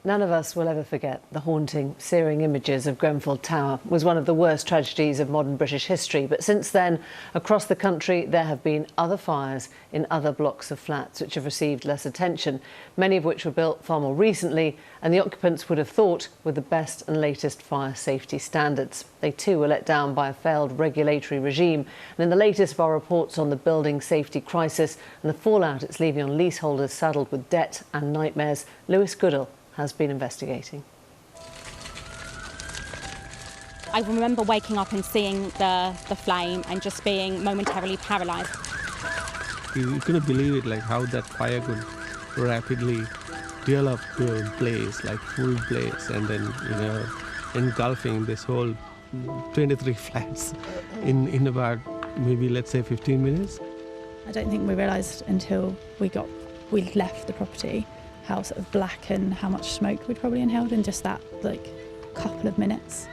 None of us will ever forget the haunting, searing images of Grenfell Tower. It was one of the worst tragedies of modern British history. But since then, across the country, there have been other fires in other blocks of flats which have received less attention, many of which were built far more recently, and the occupants would have thought with the best and latest fire safety standards. They too were let down by a failed regulatory regime. And in the latest of our reports on the building safety crisis and the fallout it's leaving on leaseholders saddled with debt and nightmares, Goodall has been investigating. I remember waking up and seeing the flame and just being momentarily paralysed. You couldn't believe it, like how that fire could rapidly develop to a blaze, like full blaze, and then, engulfing this whole 23 flats in about maybe, let's say, 15 minutes. I don't think we realised until we left the property how sort of black and how much smoke we'd probably inhaled in just that couple of minutes.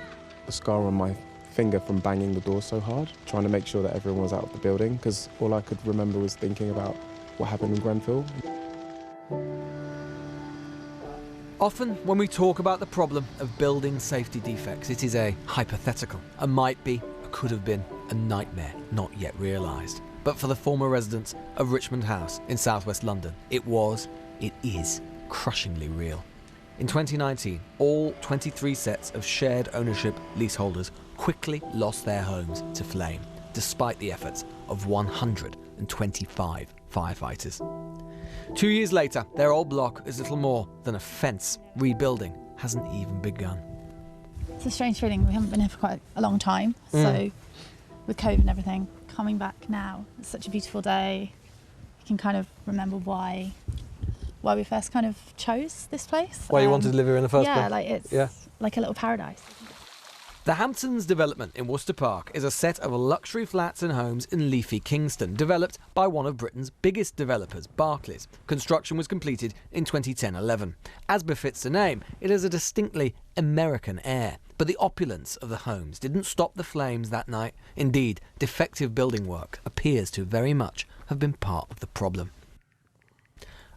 A scar on my finger from banging the door so hard, trying to make sure that everyone was out of the building, because all I could remember was thinking about what happened in Grenfell. Often when we talk about the problem of building safety defects, it is a hypothetical, a might be, a could have been, a nightmare not yet realised. But for the former residents of Richmond House in southwest London, it is crushingly real. In 2019, all 23 sets of shared ownership leaseholders quickly lost their homes to flame, despite the efforts of 125 firefighters. 2 years later, their old block is little more than a fence. Rebuilding hasn't even begun. It's a strange feeling. We haven't been here for quite a long time, so with COVID and everything, coming back now, it's such a beautiful day. You can kind of remember why we first kind of chose this place. Why you wanted to live here in the first place? Yeah, it's like a little paradise. The Hamptons development in Worcester Park is a set of luxury flats and homes in leafy Kingston, developed by one of Britain's biggest developers, Barclays. Construction was completed in 2010-11. As befits the name, it has a distinctly American air. But the opulence of the homes didn't stop the flames that night. Indeed, defective building work appears to very much have been part of the problem.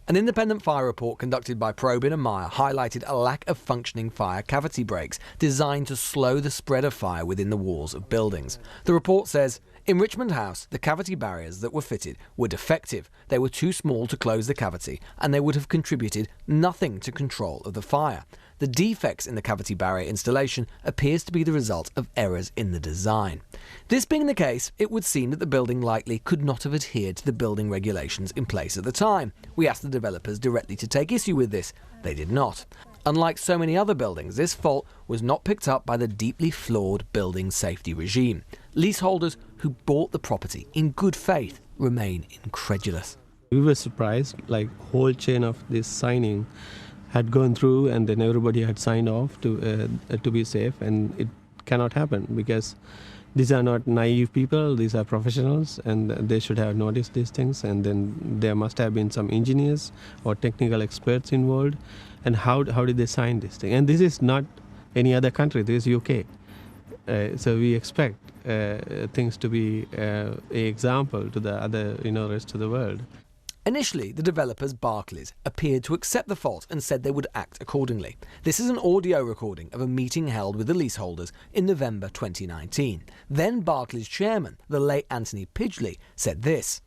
An independent fire report conducted by Probyn and Meyer highlighted a lack of functioning fire cavity brakes designed to slow the spread of fire within the walls of buildings. The report says, in Richmond House, the cavity barriers that were fitted were defective. They were too small to close the cavity, and they would have contributed nothing to control of the fire. The defects in the cavity barrier installation appears to be the result of errors in the design. This being the case, it would seem that the building likely could not have adhered to the building regulations in place at the time. We asked the developers directly to take issue with this. They did not. Unlike so many other buildings, this fault was not picked up by the deeply flawed building safety regime. Leaseholders who bought the property in good faith remain incredulous. We were surprised, like whole chain of this signing had gone through, and then everybody had signed off to be safe, and it cannot happen because these are not naive people, these are professionals, and they should have noticed these things, and then there must have been some engineers or technical experts involved. And how did they sign this thing? And this is not any other country, this is UK. So we expect things to be an example to the other, rest of the world. Initially, the developers, Barclays, appeared to accept the fault and said they would act accordingly. This is an audio recording of a meeting held with the leaseholders in November 2019. Then Barclays chairman, the late Anthony Pidgley, said this.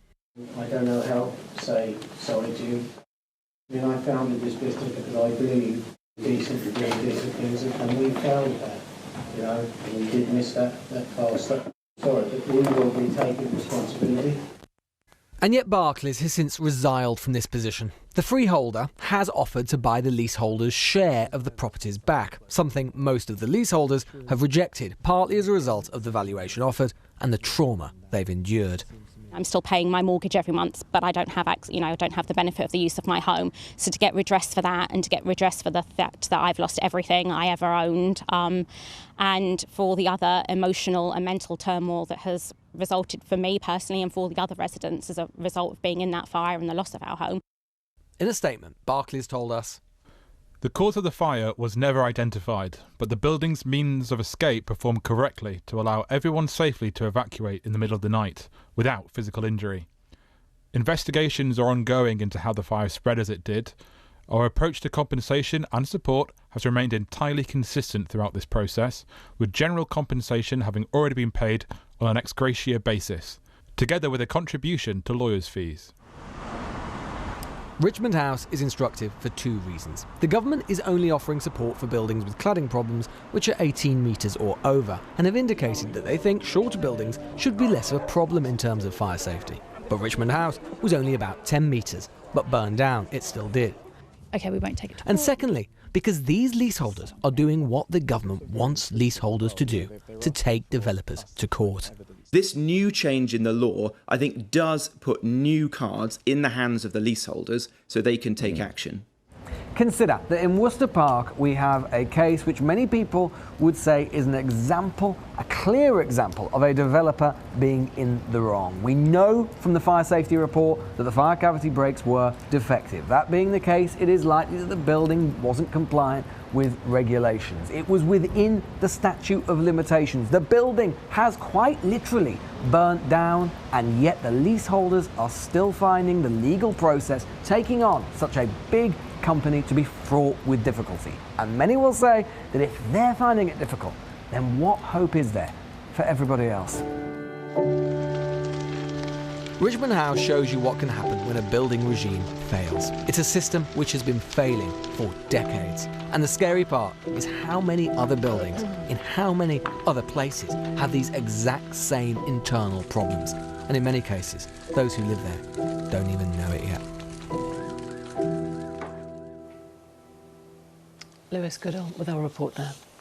I don't know how to say sorry to you. I founded this business because I believe decent to doing decent things, and we failed that. We did miss that fast. Sorry, but we will be taking responsibility. And yet Barclays has since resiled from this position. The freeholder has offered to buy the leaseholders' share of the properties back, something most of the leaseholders have rejected, partly as a result of the valuation offered and the trauma they've endured. I'm still paying my mortgage every month, but I don't have I don't have the benefit of the use of my home. So to get redress for that, and to get redress for the fact that I've lost everything I ever owned, and for the other emotional and mental turmoil that has resulted for me personally and for the other residents as a result of being in that fire and the loss of our home. In a statement, Barclays told us, "The cause of the fire was never identified, but the building's means of escape performed correctly to allow everyone safely to evacuate in the middle of the night without physical injury. Investigations are ongoing into how the fire spread as it did. Our approach to compensation and support has remained entirely consistent throughout this process, with general compensation having already been paid on an ex gratia basis, together with a contribution to lawyers' fees. Richmond House is instructive for two reasons. The government is only offering support for buildings with cladding problems which are 18 metres or over, and have indicated that they think shorter buildings should be less of a problem in terms of fire safety. But Richmond House was only about 10 metres, but burned down it still did. Okay, we won't take it to And court. secondly, because these leaseholders are doing what the government wants leaseholders to do, to take developers to court. This new change in the law, I think, does put new cards in the hands of the leaseholders so they can take action. Consider that in Worcester Park we have a case which many people would say is an example, a clear example of a developer being in the wrong. We know from the fire safety report that the fire cavity brakes were defective. That being the case, it is likely that the building wasn't compliant with regulations. It was within the statute of limitations. The building has quite literally burnt down, and yet the leaseholders are still finding the legal process taking on such a big company to be fraught with difficulty. And many will say that if they're finding it difficult, then what hope is there for everybody else? Richmond House shows you what can happen when a building regime fails. It's a system which has been failing for decades. And the scary part is how many other buildings in how many other places have these exact same internal problems. And in many cases, those who live there don't even know it yet. Lewis Goodall with our report now.